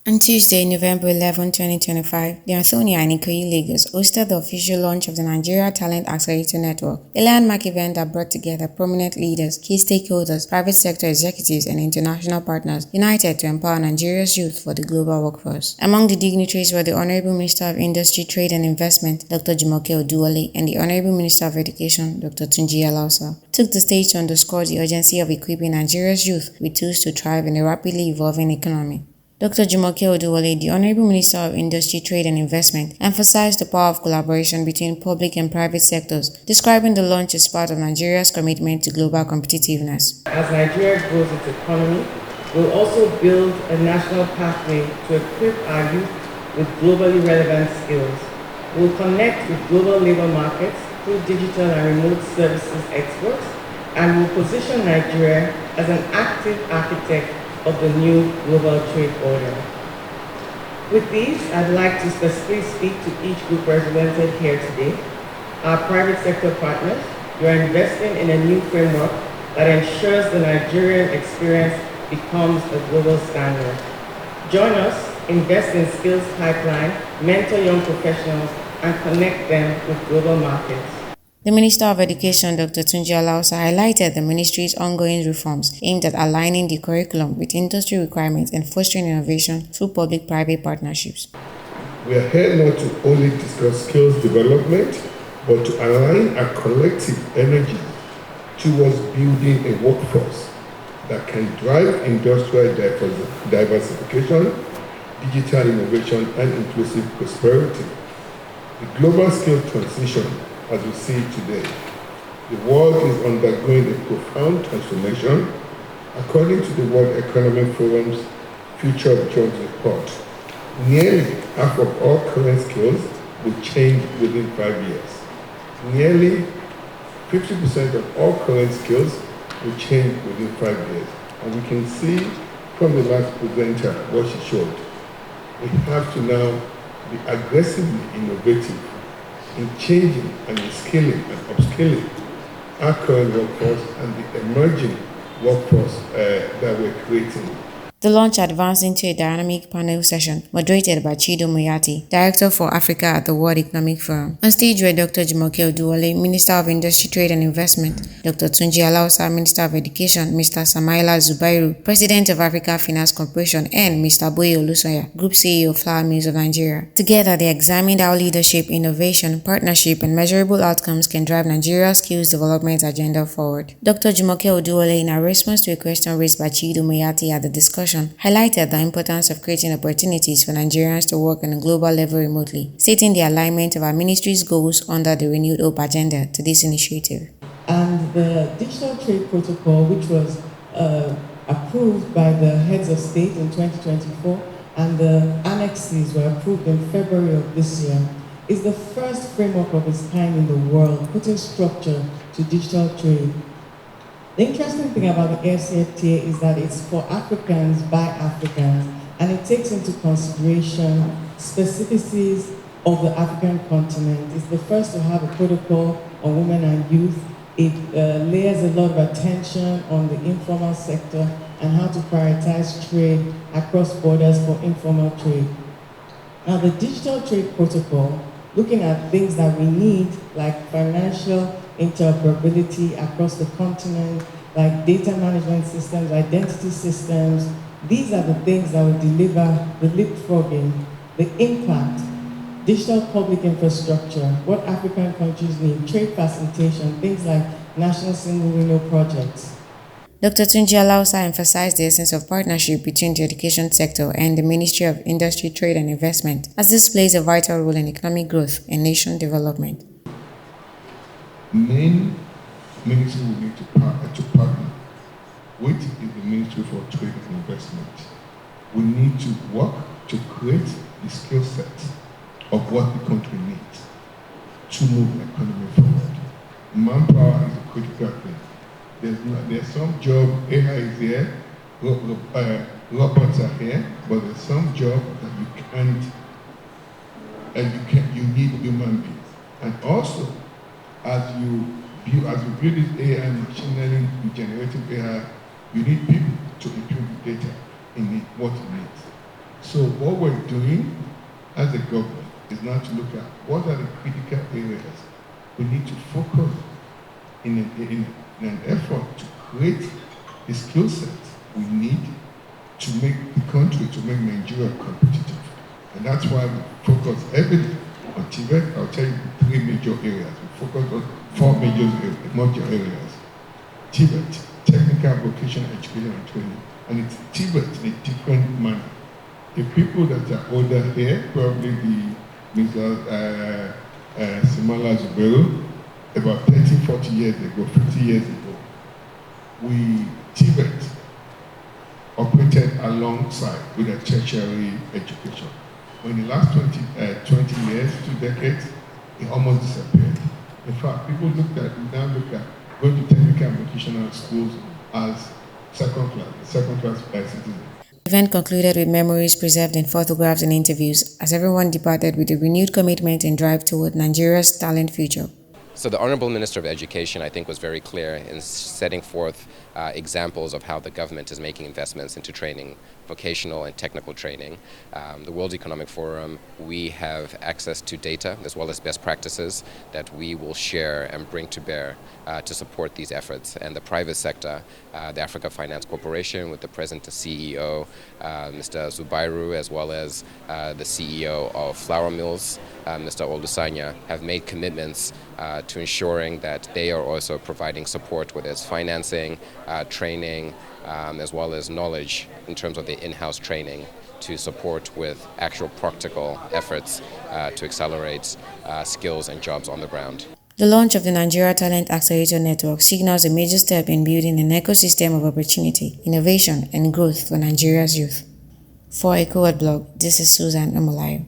On Tuesday, November 11, 2025, the Anthony and Ikoyi Lagos hosted the official launch of the Nigeria Talent Accelerator Network, a landmark event that brought together prominent leaders, key stakeholders, private sector executives, and international partners united to empower Nigeria's youth for the global workforce. Among the dignitaries were the Honorable Minister of Industry, Trade and Investment, Dr. Jumoke Oduwole, and the Honorable Minister of Education, Dr. Tunji Alausa, took the stage to underscore the urgency of equipping Nigeria's youth with tools to thrive in a rapidly evolving economy. Dr. Jumoke Oduwole, the Honorable Minister of Industry, Trade and Investment, emphasized the power of collaboration between public and private sectors, describing the launch as part of Nigeria's commitment to global competitiveness. As Nigeria grows its economy, we'll also build a national pathway to equip our youth with globally relevant skills. We'll connect with global labor markets through digital and remote services exports, and will position Nigeria as an active architect of the new global trade order. With these, I'd like to specifically speak to each group represented here today. Our private sector partners, you are investing in a new framework that ensures the Nigerian experience becomes a global standard. Join us, invest in skills pipeline, mentor young professionals, and connect them with global markets. The Minister of Education, Dr. Tunji Alausa, highlighted the ministry's ongoing reforms aimed at aligning the curriculum with industry requirements and fostering innovation through public-private partnerships. We are here not to only discuss skills development, but to align our collective energy towards building a workforce that can drive industrial diversification, digital innovation, and inclusive prosperity. The global skill transition, as we see today, the world is undergoing a profound transformation. According to the World Economic Forum's Future of Jobs report, nearly half of all current skills will change within 5 years. Nearly 50% of all current skills will change within 5 years. And we can see from the last presenter what she showed. We have to now be aggressively innovative in changing and reskilling and upskilling our current workforce and the emerging workforce that we're creating. The launch advanced into a dynamic panel session moderated by Chido Moyati, Director for Africa at the World Economic Forum. On stage were Dr. Jumoke Oduwole, Minister of Industry, Trade and Investment, Dr. Tunji Alausa, Minister of Education, Mr. Samaila Zubairu, President of Africa Finance Corporation, and Mr. Boye Olusoya, Group CEO of Flour Mills of Nigeria. Together, they examined how leadership, innovation, partnership, and measurable outcomes can drive Nigeria's skills development agenda forward. Dr. Jumoke Oduwole, in a response to a question raised by Chido Moyati at the discussion, highlighted the importance of creating opportunities for Nigerians to work on a global level remotely, stating the alignment of our ministry's goals under the Renewed Hope agenda to this initiative. And the Digital Trade Protocol, which was approved by the heads of state in 2024, and the annexes were approved in February of this year, is the first framework of its kind in the world, putting structure to digital trade. The interesting thing about the AFCFTA is that it's for Africans by Africans, and it takes into consideration specificities of the African continent. It's the first to have a protocol on women and youth. It layers a lot of attention on the informal sector and how to prioritize trade across borders for informal trade. Now, the Digital Trade Protocol, looking at things that we need, like financial interoperability across the continent, like data management systems, identity systems. These are the things that will deliver the leapfrogging, the impact, digital public infrastructure, what African countries need, trade facilitation, things like national single window projects. Dr. Tunji Alausa emphasized the essence of partnership between the education sector and the Ministry of Industry, Trade and Investment, as this plays a vital role in economic growth and nation development. Main ministry we need to partner with is the Ministry for Trade and Investment. We need to work to create the skill set of what the country needs to move the economy forward. Manpower is a critical thing. There's some job, AI is here, robots are here, but there's some job that you can't, and you need human beings. And also, as you build this AI, machine learning, generative AI, you need people to input the data in what it needs. So what we're doing as a government is now to look at what are the critical areas we need to focus in an effort to create the skill set we need to make the country, to make Nigeria competitive. And that's why we focus heavily on TVET. I'll tell you 3 major areas. We focus on 4 major areas. TVET, Technical Vocational Education and Training, and it's TVET in a different manner. The people that are older here, probably the Mr. Simala Zubero, about 30, 40 years ago, 50 years ago, TVET operated alongside with a tertiary education. In the last 20 years, 2 decades, it almost disappeared. In fact, people now look at going to technical and vocational schools as second class citizens. The event concluded with memories preserved in photographs and interviews as everyone departed with a renewed commitment and drive toward Nigeria's talent future. So the Honorable Minister of Education, I think, was very clear in setting forth examples of how the government is making investments into training, vocational and technical training. The World Economic Forum, we have access to data as well as best practices that we will share and bring to bear to support these efforts. And the private sector, the Africa Finance Corporation with the President and CEO, Mr. Zubairu, as well as the CEO of Flour Mills, Mr. Olusanya, have made commitments to ensuring that they are also providing support, whether it's financing, training, as well as knowledge in terms of the in-house training to support with actual practical efforts to accelerate skills and jobs on the ground. The launch of the Nigeria Talent Accelerator Network signals a major step in building an ecosystem of opportunity, innovation, and growth for Nigeria's youth. For EcoWord Blog, this is Susan Omolayo.